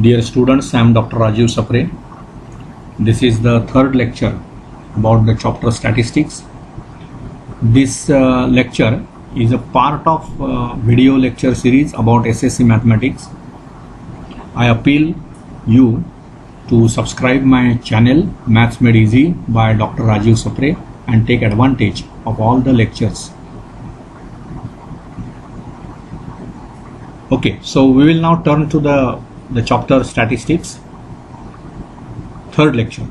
Dear students, I am Dr. Rajiv Sapre. This is the third lecture about the chapter statistics. This lecture is a part of video lecture series about SSC mathematics. I appeal you to subscribe my channel Maths Made Easy by Dr. Rajiv Sapre and take advantage of all the lectures. Okay, so we will now turn to the chapter statistics, third lecture.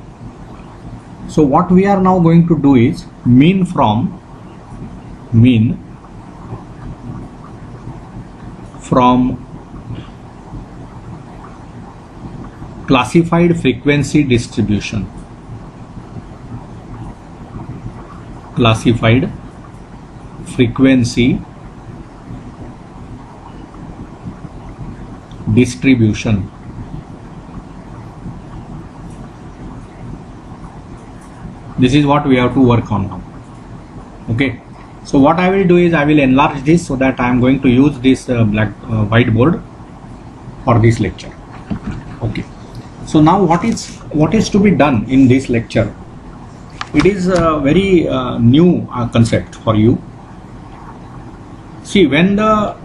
So what we are now going to do is mean from classified frequency distribution. Classified frequency distribution. This is what we have to work on now. Okay, so what I will do is I will enlarge this so that I am going to use this whiteboard for this lecture. Okay, so now what is to be done in this lecture? It is a very new concept for you. See, when the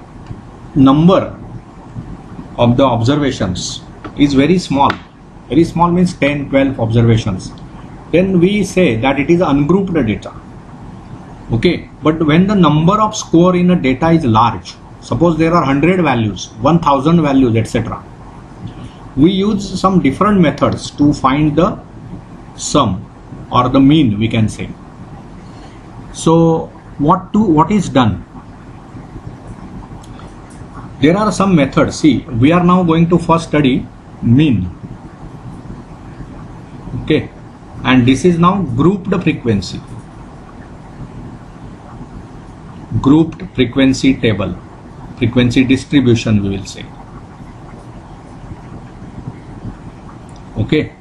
number of the observations is very small means 10-12 observations, then we say that it is ungrouped data. Okay, but when the number of score in a data is large, suppose there are 100 values, 1000 values, etc., we use some different methods to find the sum or the mean, we can say. So what is done? There are some methods. See, we are now going to first study mean. Okay, and this is now grouped frequency. Grouped frequency table, frequency distribution, we will say. Okay,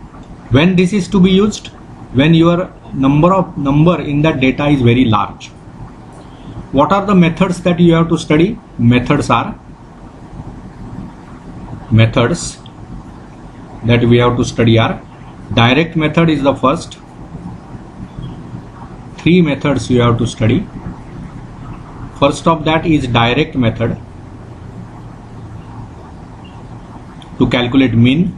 when this is to be used? When your number in that data is very large. What are the methods that you have to study? Methods that we have to study are direct method is the first. 3 methods you have to study. First of that is direct method to calculate mean.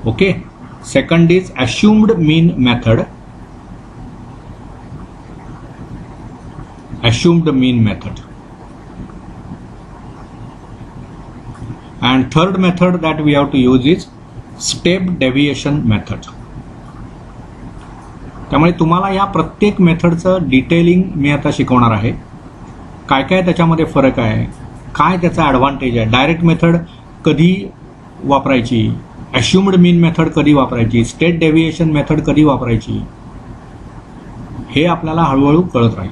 Okay. Second is assumed mean method. Assumed mean method. And third method that we have to use is step deviation method. त्यामुळे तुम्हाला या प्रत्येक मेथडचं detailing मी आता शिकवणार आहे. काय काय त्याच्यामध्ये फरक आहे, काय त्याचा ॲडव्हान्टेज आहे, डायरेक्ट मेथड कधी वापरायची, अश्युम्ड मीन मेथड कधी वापरायची, स्टेट डेव्हिएशन मेथड कधी वापरायची, हे आपल्याला हळूहळू कळत राहील.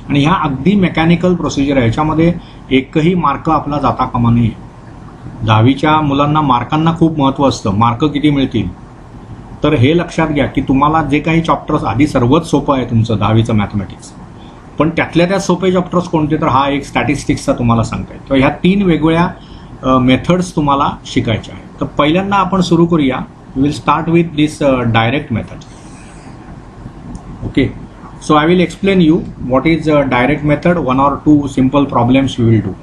आणि ह्या अगदी मेकॅनिकल प्रोसिजर आहे, याच्यामध्ये एकही मार्क आपला जाता कामा नये. 10वीच्या मुलांना मार्कांना खूप महत्त्व असतं, मार्क किती मिळतील. तर हे लक्षात घ्या की तुम्हाला जे काही चॅप्टर्स आधी सर्वच सोपं आहे तुमचं 10वीचं मॅथमॅटिक्स, पण त्यातल्या त्या सोपे चॅप्टर्स कोणते, तर हा एक स्टॅटिस्टिक्सचा तुम्हाला सांगताय. तर ह्या 3 वेगवेगळ्या मेथड्स तुम्हाला शिकायच्या आहेत. तर पहिल्यांदा आपण सुरू करूया. We will start with this direct method. Okay, so I will explain you what is a direct method. 1 or 2 simple problems we will do.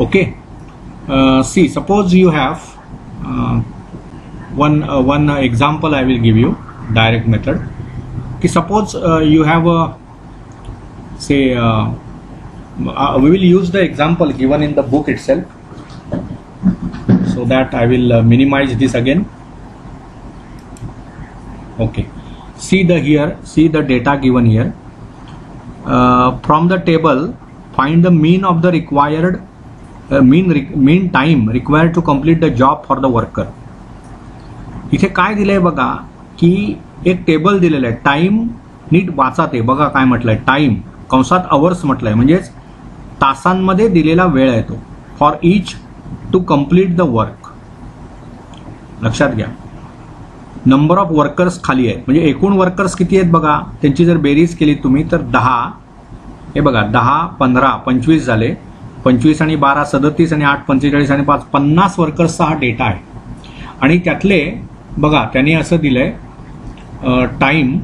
Okay, see, suppose you have one example I will give you. Direct method. Okay, suppose you have a say we will use the example given in the book itself, so that I will minimize this again. Okay, see the data given here. From the table, find the mean of the required mean time required to complete the job for the worker. इथे काय दिलंय बघा की एक table दिलेलं आहे. Time नीट वाचा, ते बघा काय म्हटलंय. टाइम कंसात अवर्स म्हटलंय, म्हणजेच तासांमध्ये दिलेला वेळ आहे तो. For each to complete the work. लक्षात घ्या. नंबर ऑफ वर्कर्स खाली आहेत, म्हणजे एकूण वर्कर्स किती आहेत बघा. त्यांची जर बेरीज केली तुम्ही तर 10, हे बघा 10, 15, 25 झाले. 25 आणि 12 37 आणि 8 45 आणि 5 50 वर्कर्सचा हा डेटा आहे. आणि त्यातले बघा त्यांनी असं दिलंय टाइम,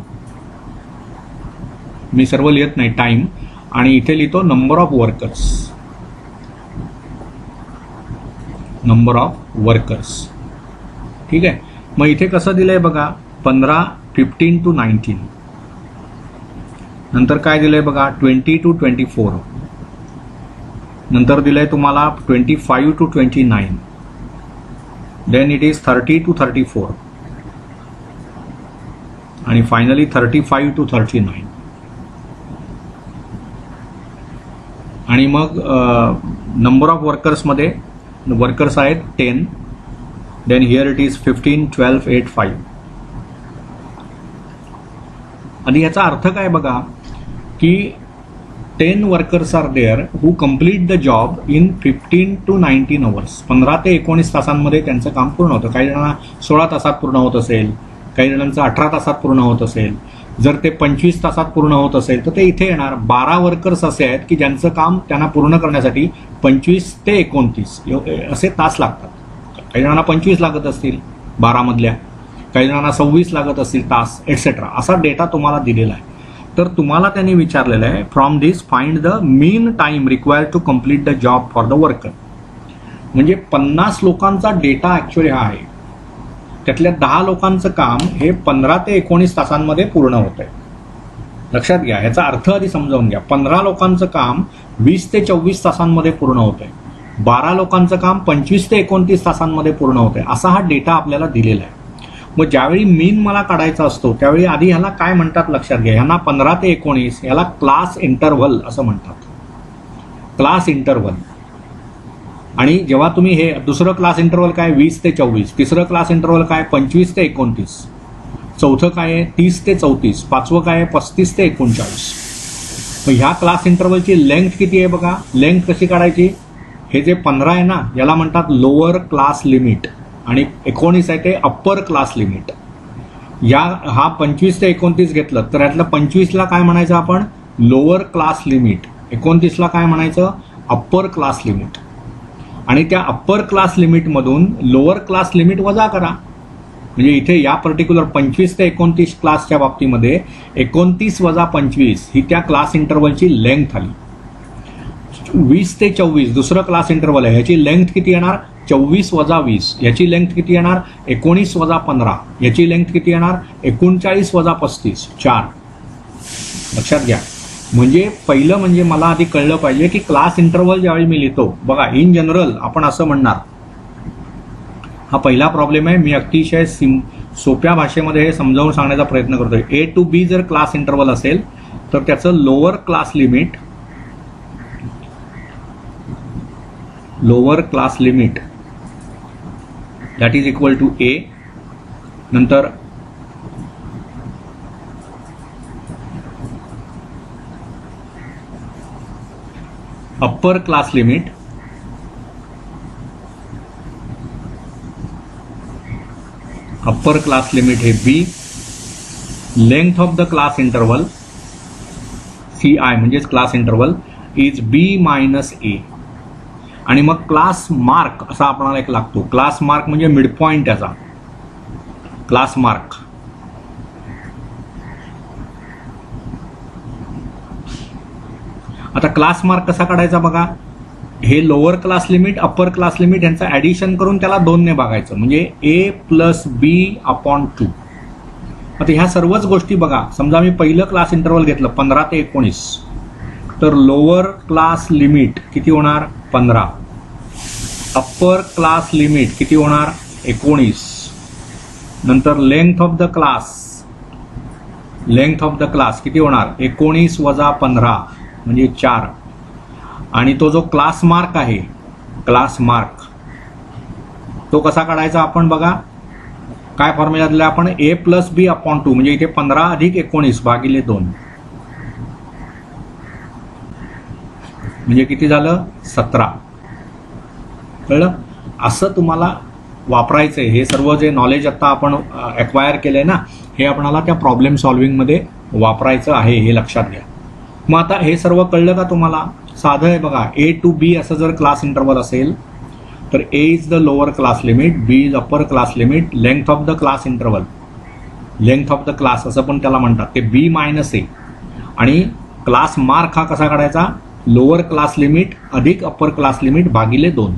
मी सर्व लिहित नाही टाइम, आणि इथे लिहितो नंबर ऑफ वर्कर्स. ठीक आहे. मग इथे कसं दिलंय बघा 15 15 to 19, नंतर काय दिलंय बघा 20 to 24, नंतर दिलंय तुम्हाला 25 to 29, then it is 30 to 34 आणि फायनली 35 to 39. आणि मग नंबर ऑफ वर्कर्समध्ये वर्कर्स आहेत 10, देन हिअर इट इज 15 12 8 5. आणि याचा अर्थ काय बघा की 10 workers are there who complete the job in 15 to 19 hours. 15 ते 19 तासांमध्ये त्यांचं काम पूर्ण होतं. काही जणांना 16 तासात पूर्ण होत असेल, काही जणांचं 18 तासात पूर्ण होत असेल. जर ते 25 तासात पूर्ण होत असेल तर ते इथे येणार. 12 वर्कर्स असे आहेत की ज्यांचं काम त्यांना पूर्ण करण्यासाठी 25 ते 29 असे तास लागतात. काही जणांना 25 लागत असतील 12 मधल्या, काही जणांना 26 लागत असतील तास, एटसेट्रा. असा डेटा तुम्हाला दिलेला आहे. तर तुम्हाला त्यांनी विचारलेलं आहे from this find the mean time required to complete the job for the worker. म्हणजे 50 लोकांचा डेटा ऍक्च्युअली हा आहे. त्यातल्या 10 लोकांचं काम हे 15 ते 19 तासांमध्ये पूर्ण होत आहे. लक्षात घ्या, ह्याचा अर्थ आधी समजावून घ्या. 15 लोकांचं काम 20 ते 24 तासांमध्ये पूर्ण होत आहे. 12 लोकांचं काम 25 ते 29 तासांमध्ये पूर्ण होत आहे. असा हा डेटा आपल्याला दिलेला आहे. मग ज्यावेळी मीन मला काढायचा असतो त्यावेळी आधी ह्याला काय म्हणतात लक्षात घ्या. ह्यांना 15 ते 19 याला क्लास इंटरव्हल असं म्हणतात. Class interval. आणि जेव्हा तुम्ही हे दुसरं क्लास इंटरव्हल काय 20 ते 24, तिसरं क्लास इंटरव्हल काय 25 ते 29, चौथं काय आहे 30 ते 34, पाचवं काय आहे 35 ते 39. मग ह्या क्लास इंटरव्हलची लेंथ किती आहे बघा. लेंथ कशी काढायची. हे जे 15 आहे ना याला म्हणतात लोअर क्लास लिमिट आणि 19 आहे ते अप्पर क्लास लिमिट. हा 25 ते 29 घेतलं तर यातलं 25ला काय म्हणायचं आपण लोअर क्लास लिमिट, 29ला काय म्हणायचं अप्पर क्लास लिमिट. आणि त्या अप्पर क्लास लिमिटमधून लोअर क्लास लिमिट वजा करा. म्हणजे इथे या पर्टिक्युलर 25 ते 29 क्लासच्या बाबतीमध्ये 29 वजा 25 ही त्या क्लास इंटरव्हलची लेंथ आली. 20 ते 24 दुसरं क्लास इंटरव्हल आहे, ह्याची लेंथ किती येणार 24 वजा 20, याची लेंथ किती येणार 19 वजा 15, याची लेंथ किती येणार 39 वजा 35, 4. लक्षात घ्या. म्हणजे पहिलं म्हणजे मला आधी कळलं पाहिजे की क्लास इंटरव्हल ज्यावेळी मी लिहितो बघा इन जनरल आपण असं म्हणणार. हा पहिला प्रॉब्लेम आहे. मी अतिशय सोप्या भाषेमध्ये हे समजावून सांगण्याचा प्रयत्न करतोय. A to B जर क्लास इंटरव्हल असेल तर त्याचं lower class limit that is equal to A. नंतर अप्पर क्लास लिमिट हे B. Length of the class interval CI म्हणजेच class interval is B minus A. आणि मग क्लास मार्क असा आपल्याला एक लागतो. क्लास मार्क म्हणजे मिड पॉइंट याचा क्लास मार्क. आता क्लास मार्क कसा काढायचा बघा. हे lower class limit upper class limit यांचं ऍडिशन करून त्याला 2 ने भागायचं म्हणजे A+B/2. आता ह्या सर्वच गोष्टी बघा. समजा मी पहिलं क्लास इंटरव्हल घेतलं 15 ते 19 तर लोअर क्लास लिमिट किती होणार 15, अप्पर क्लास लिमिट किती होणार 19, नंतर लेंथ ऑफ द क्लास किती होणार 19 वजा 15 म्हणजे 4. आणि तो जो क्लास मार्क आहे तो कसा काढायचा आपण बघा. काय फॉर्म्युला दिला आपण A+B/2 म्हणजे इथे 15 अधिक 19 भागिले 2 म्हणजे किती झालं 17. कळलं. असं तुम्हाला वापरायचंय. हे सर्व जे नॉलेज आता आपण एक्वायर केलंय ना हे आपल्याला त्या प्रॉब्लेम सॉल्व्हिंग मध्ये वापरायचं आहे हे लक्षात घ्या. मग आता हे सर्व कळलं का तुम्हाला. साधं आहे बघा. ए टू बी असं जर क्लास इंटरवल असेल तर A is the lower class limit, B is upper class limit, length of the class interval, length of the class असं पण त्याला म्हणतात, ते बी मायनस ए. आणि क्लास मार्क हा कसा काढायचा, लोअर क्लास लिमिट अधिक अपर क्लास लिमिट भागिले 2.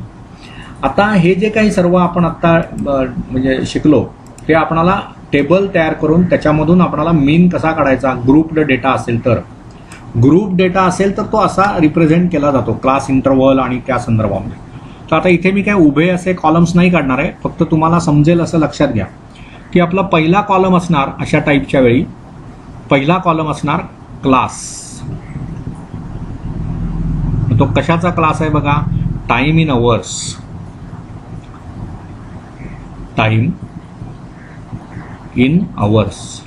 आता हे जे काही सर्व आपण आता म्हणजे शिकलो ते आपणाला टेबल तयार करून त्याच्यामधून आपणाला मीन कसा काढायचा, ग्रुप्ड डेटा असेल तर. ग्रुप डेटा असेल तर तो असा रिप्रेझेंट केला जातो क्लास इंटरवल आणि त्या संदर्भामध्ये. तर आता इथे मी काय उभे असे कॉलम्स नाही काढणार आहे, फक्त तुम्हाला समजेल असं लक्षात घ्या की आपला पहिला कॉलम असणार अशा टाईपच्या वेळी, पहिला कॉलम असणार क्लास. तो कशाचा क्लास आहे बघा, time in hours, time in hours.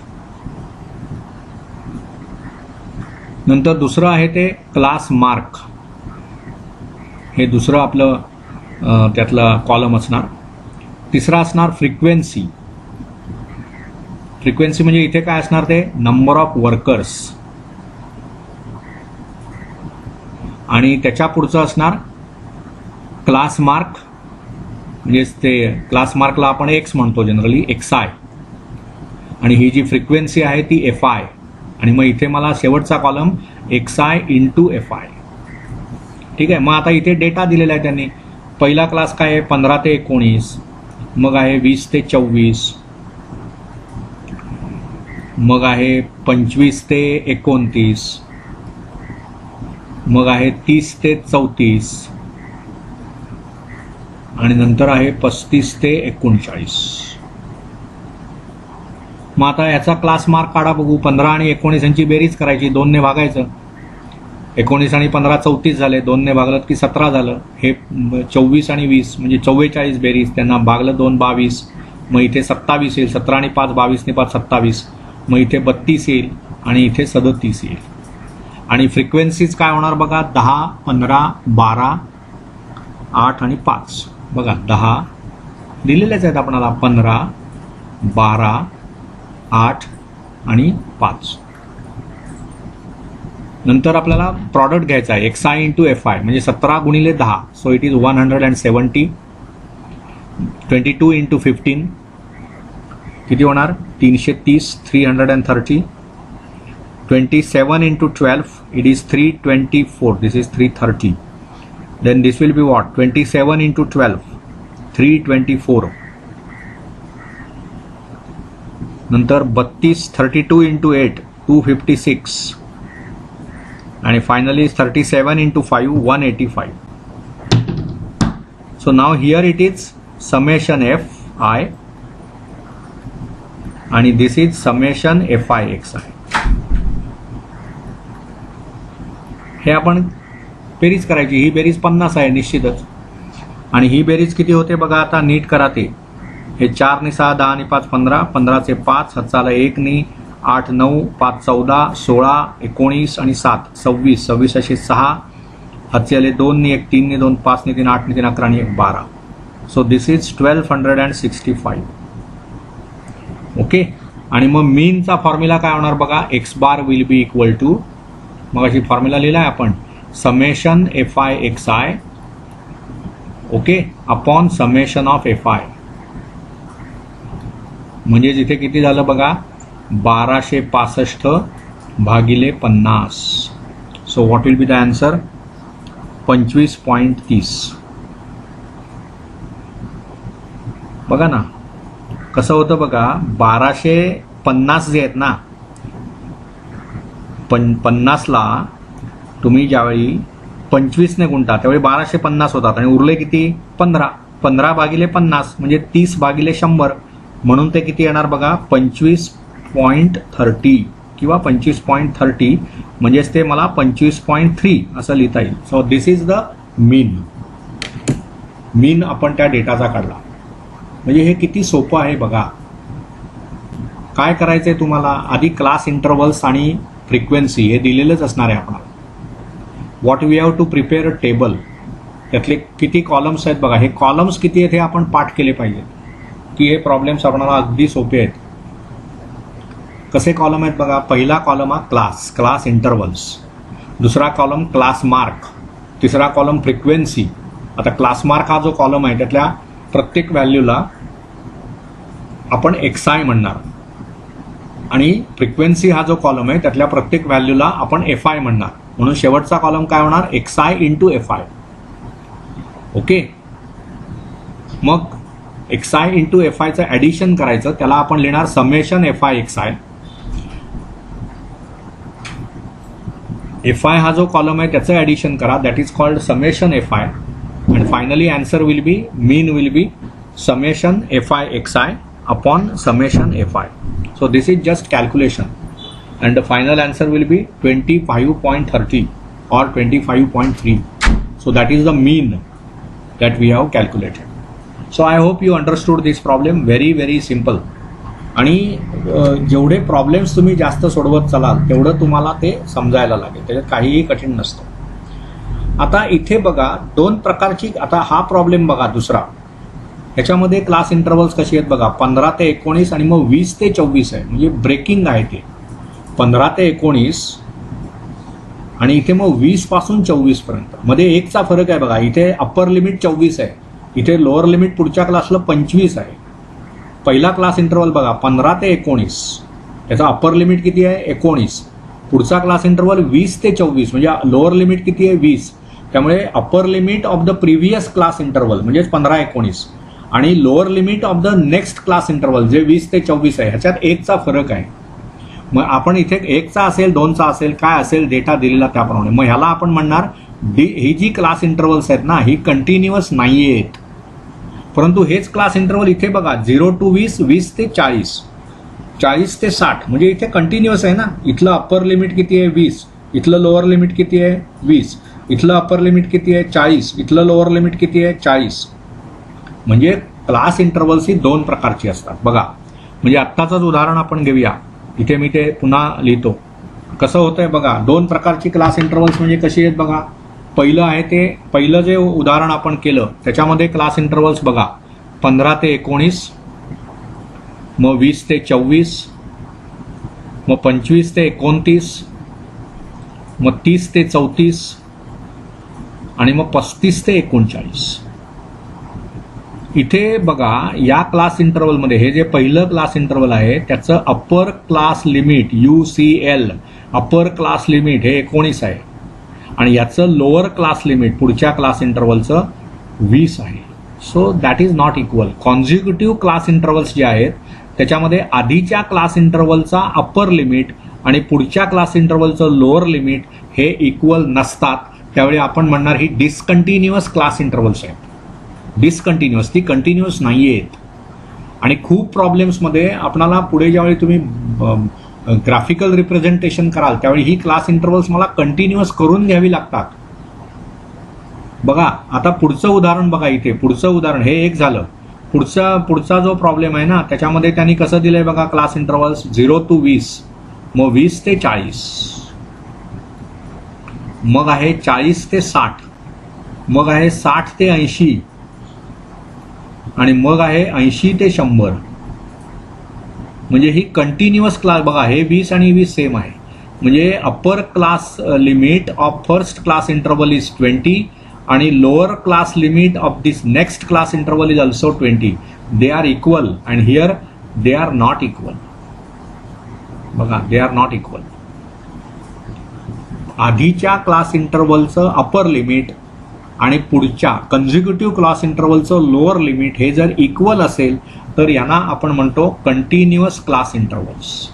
नंतर दुसरं आहे ते क्लास मार्क, हे दुसरं आपलं त्यातला कॉलम असणार. तिसरा असणार फ्रिक्वेन्सी. फ्रिक्वेन्सी म्हणजे इथे काय असणार ते नंबर ऑफ वर्कर्स. आणि त्याच्या पुढचं असणार क्लास मार्क, म्हणजेच ते क्लास मार्कला आपण एक्स म्हणतो जनरली, एक्स आय. आणि ही जी फ्रिक्वेन्सी आहे ती एफ आय. आणि मग इथे मला शेवटचा column X I into F I. ठीक आहे. मग आता इथे डेटा दिलेला आहे त्यांनी. पहिला क्लास काय आहे 15 ते 19, मग आहे 20 ते 24, मग आहे 25 ते 29, मग आहे 30 ते 34 आणि नंतर आहे 35 ते 39. मग आता याचा क्लास मार्क काढा बघू. 15 आणि 19 यांची बेरीज करायची, 2 ने भागायचं. 19 आणि 15 34 झाले, 2 ने भागलं की 17 झालं. हे 24 आणि 20 म्हणजे 44 बेरीज, त्यांना भागलं 2 22. मग इथे 27 येईल, 17 आणि 5 22 ने 5 27. मग इथे 32 येईल आणि इथे 37 येईल. आणि फ्रिक्वेन्सीज काय होणार बघा, 10 15 12 8 आणि 5. बघा 10 दिलेलेच आहेत आपणाला, 15 12 8 आणि 5. नंतर आपल्याला प्रॉडक्ट घ्यायचा आहे X I into F i, म्हणजे 17 गुणिले 10, सो इट इज 170. 22 इंटू 15 किती होणार, 330, 330. 27 into 12 it is 324, this is 330. Then this will be what, 27 into 12 324. नंतर 32, 32 इंटू 8 256. आणि finally 37 into 5 185. So now here it is summation F I आणि this is summation F I x I. हे आपण बेरीज करायची. ही बेरीज 50 आहे निश्चितच. आणि ही बेरीज किती होते बघा, आता नीट करा ते. हे 4 ने 6 10 आणि 5 15, 15 चे 5 हातचाला 1 ने 8 9 5 14 16 19 आणि 7 26, 26 असे 6 हातचे आले 2 ने 1 3 ने 2 5 ने 3 8 ने 3 11 आणि 1 12. So this is 1265. ओके. आणि मग मीनचा फॉर्म्युला काय होणार बघा, x bar will be equal to, मग अशी फॉर्म्युला लिहिला आहे आपण, summation F I x i okay upon summation of f i. म्हणजे जिथे किती झालं बघा, 1265 भागिले 50. So what will be the answer, 25.30. बघा ना कसं होतं बघा, 1250 जे आहेत ना, 50ला तुम्ही ज्यावेळी 25 ने गुणता त्यावेळी 1250 होतात आणि उरले किती 15. 15 भागिले 50 म्हणजे 30 भागिले 100, म्हणून ते किती येणार बघा, 25.30 किंवा 25.30, म्हणजेच ते मला 25.3 असं लिहिता येईल. सो दिस इज द मीन. मीन आपण त्या डेटाचा काढला. म्हणजे हे किती सोपं आहे बघा. काय करायचंय तुम्हाला, आधी क्लास इंटरवल्स आणि फ्रिक्वेन्सी हे दिलेलंच असणार आहे आपल्याला. What we have to prepare a table, त्यातले किती कॉलम्स आहेत बघा. हे कॉलम्स किती आहेत हे आपण पाठ केले पाहिजे, की हे प्रॉब्लेम्स आपल्याला अगदी सोपे आहेत. कसे कॉलम आहेत बघा, पहिला कॉलम हा क्लास, क्लास इंटरवल्स. दुसरा कॉलम क्लास मार्क, तिसरा कॉलम फ्रिक्वेन्सी. आता क्लास मार्क हा जो कॉलम आहे त्यातल्या प्रत्येक व्हॅल्यूला आपण XI म्हणणार आणि फ्रिक्वेन्सी हा जो कॉलम आहे त्यातल्या प्रत्येक व्हॅल्यूला आपण FI म्हणणार. म्हणून शेवटचा कॉलम काय होणार, XI इंटू FI. ओके. मग XI इंटू FIचं ॲडिशन करायचं, त्याला आपण लिहिणार समेशन FI XI. FI हा जो कॉलम आहे त्याचं ॲडिशन करा, that is called summation FI. And finally answer will be, mean will be summation FI XI upon summation FI. So this is just calculation and the final answer will be 25.30 or 25.3. So that is the mean that we have calculated. So I hope you understood this problem. Very very simple. आणि जेवढे problems तुम्ही जास्त सोडवत चलाल तेवढं तुम्हाला ते समजायला लागेल, त्याच्यात काहीही कठीण नसतं. आता इथे बघा दोन प्रकारची, आता हा प्रॉब्लेम बघा दुसरा, ह्याच्यामध्ये क्लास इंटरव्हल्स कशी आहेत बघा, 15 ते 19 आणि मग 20 ते 24 आहे, म्हणजे ब्रेकिंग आहे ते 15 ते 19 आणि इथे मग 20 पासून 24 पर्यंत, मध्ये 1चा फरक आहे बघा. इथे अप्पर लिमिट 24 आहे, इथे लोअर लिमिट पुढच्या क्लासला 25 आहे. पहिला क्लास इंटरव्हल बघा 15 ते 19, त्याचा अप्पर लिमिट किती आहे 19, पुढचा क्लास इंटरव्हल 20 ते 24 म्हणजे लोअर लिमिट किती आहे 20. त्यामुळे upper limit of the previous class interval म्हणजे 15-19 आणि lower limit of the next class interval जे 20 ते 24 आहे, ह्याच्यात 1चा फरक आहे. मग आपण इथे 1चा असेल 2चा असेल काय असेल डेटा दिलेला त्याप्रमाणे, मग ह्याला आपण म्हणणार ही जी क्लास इंटरव्हल्स आहेत ना ही कंटिन्युअस नाही आहेत. परंतु हेच क्लास इंटरव्हल इथे बघा 0 to 20, 20 ते 40, 40 ते 60 म्हणजे इथे कंटिन्युअस आहे ना. इथलं अप्पर लिमिट किती आहे 20, इथलं लोअर लिमिट किती आहे 20, इथलं अप्पर लिमिट किती आहे 40, इथलं लोअर लिमिट किती आहे 40. म्हणजे क्लास इंटरव्हल्स ही दोन प्रकारची असतात बघा. म्हणजे आत्ताचंच उदाहरण आपण घेऊया, इथे मी ते पुन्हा लिहितो. कसं होतंय बघा, दोन प्रकारची क्लास इंटरव्हल्स म्हणजे कशी आहेत बघा. पहिलं आहे ते पहिलं जे उदाहरण आपण केलं त्याच्यामध्ये क्लास इंटरव्हल्स बघा 15 ते 19, मग 20 ते 24, मग 25 ते 29, मग 30 ते 34 आणि मग 35 ते 39. इथे बघा या क्लास इंटरव्हलमध्ये हे जे पहिलं क्लास इंटरव्हल आहे त्याचं upper class limit UCL upper class limit हे 19 आहे आणि याचं लोअर क्लास लिमिट पुढच्या क्लास इंटरव्हलचं 20 आहे. So that is not equal. Consecutive class intervals जे आहेत त्याच्यामध्ये आधीच्या क्लास इंटरव्हलचा अप्पर लिमिट आणि पुढच्या क्लास इंटरव्हलचं लोअर लिमिट हे इक्वल नसतात. त्यावेळी आपण म्हणणार ही डिसकंटिन्युअस क्लास इंटरव्हल्स आहेत. डिसकंटिन्युअस, ती कंटिन्युअस नाही आहेत. आणि खूप प्रॉब्लेम्समध्ये आपणाला पुढे ज्यावेळी तुम्ही ग्राफिकल रिप्रेझेंटेशन कराल त्यावेळी ही क्लास इंटरव्हल्स मला कंटिन्युअस करून घ्यावी लागतात. बघा आता पुढचं उदाहरण बघा, इथे पुढचं उदाहरण हे एक झालं. पुढचा जो प्रॉब्लेम आहे ना त्याच्यामध्ये त्यांनी कसं दिलंय बघा क्लास इंटरव्हल्स 0 to 20, मग 20 ते 40, मग आहे 40 ते 60, मग आहे 60 ते 80 आणि मग आहे 80 ते 100. म्हणजे ही कंटिन्युअस क्लास बघा, हे 20 आणि 20 सेम आहे. म्हणजे upper class limit of first class interval is 20 आणि lower class limit of this next class interval is also 20. They are equal and here they are not equal. बघा दे आर नॉट इक्वल. आधीच्या class इंटरव्हलचं upper limit आणि पुढच्या consecutive class इंटरव्हलचं lower limit हे जर equal असेल तर यांना आपण म्हणतो कंटिन्युअस क्लास इंटरव्हल्स.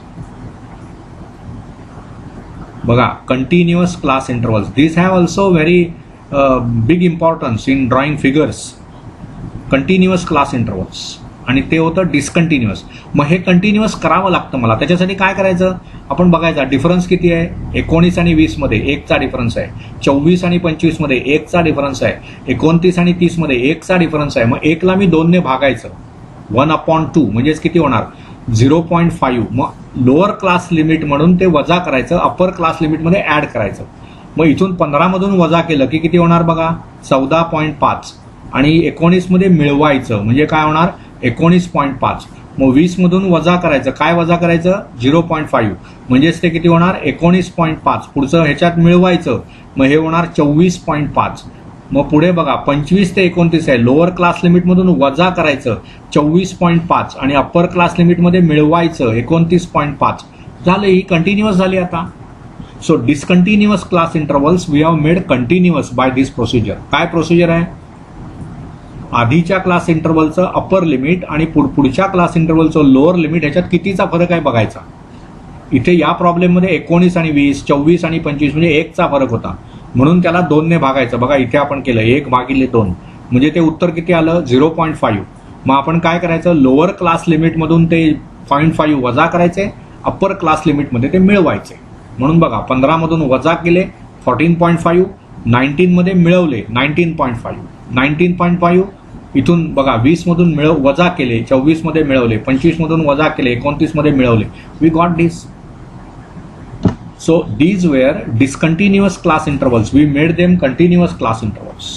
बघा continuous class intervals, this have also very big importance in drawing figures. Continuous class intervals आणि ते होतं डिसकंटिन्युअस. मग हे कंटिन्युअस करावं लागतं मला. त्याच्यासाठी काय करायचं आपण बघायचा डिफरन्स किती आहे. 19 आणि 20 मध्ये 1चा डिफरन्स आहे, 24 आणि 25 मध्ये 1चा डिफरन्स आहे, 29 आणि 30 मध्ये 1चा डिफरन्स आहे. मग 1ला मी 2 ने भागायचं, 1/2 म्हणजेच किती होणार 0.5. मग लोअर क्लास लिमिट म्हणून ते वजा करायचं, अप्पर क्लास लिमिटमध्ये ऍड करायचं. मग इथून 15 मधून वजा केलं की किती होणार बघा 14.5 आणि 19 मध्ये मिळवायचं म्हणजे काय होणार 19.5. मग 20 मधून वजा करायचं, काय वजा करायचं? 0.5. म्हणजेच ते किती होणार? 19.5. पुढचं ह्याच्यात मिळवायचं, मग हे होणार 24.5. मग पुढे बघा 25 ते 29 आहे, लोअर क्लास लिमिटमधून वजा करायचं 24.5 आणि अप्पर क्लास लिमिटमध्ये मिळवायचं 29.5. झालं, ही कंटिन्युअस झाली आता. So discontinuous class intervals we have made continuous by this procedure. काय प्रोसिजर आहे? आधीच्या क्लास इंटरव्हलचं अप्पर लिमिट आणि पुढच्या क्लास इंटरव्हलचं लोअर लिमिट ह्याच्यात कितीचा फरक आहे बघायचा. इथे या प्रॉब्लेममध्ये 19 आणि 20, 24 आणि 25 म्हणजे 1चा फरक होता, म्हणून त्याला 2 ने भागायचं. बघा इथे आपण केलं 1/2, म्हणजे ते उत्तर किती आलं? 0.5. मग आपण काय करायचं? लोअर क्लास लिमिटमधून ते 0.5 वजा करायचे, अप्पर क्लास लिमिटमध्ये ते मिळवायचे. म्हणून बघा 15 मधून वजा केले 14.5, 19 मध्ये मिळवले 19.5, 19.5 इथून बघा 20 मधून वजा केले 24 मध्ये मिळवले, 25 मधून वजा केले 29 मध्ये मिळवले. We got this. So these were discontinuous class intervals. We made them continuous class intervals.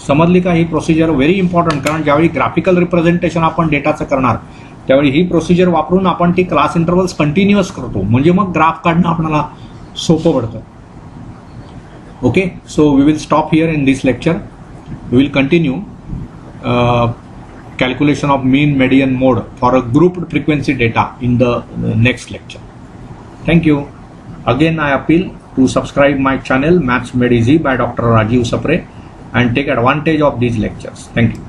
समजली का ही प्रोसिजर? व्हेरी इम्पॉर्टंट, कारण ज्यावेळी ग्राफिकल रिप्रेझेंटेशन आपण डेटाचं करणार त्यावेळी ही प्रोसिजर वापरून आपण ती क्लास इंटरव्हल्स कंटिन्युअस करतो, म्हणजे मग ग्राफ काढणं आपल्याला सोपं पडतं. Okay, so we will stop here in this lecture. We will continue calculation of mean median mode for a grouped frequency data in the next lecture. Thank you. Again, I appeal to subscribe my channel Maths Made Easy by Dr. Rajiv Sapre and take advantage of these lectures. Thank you.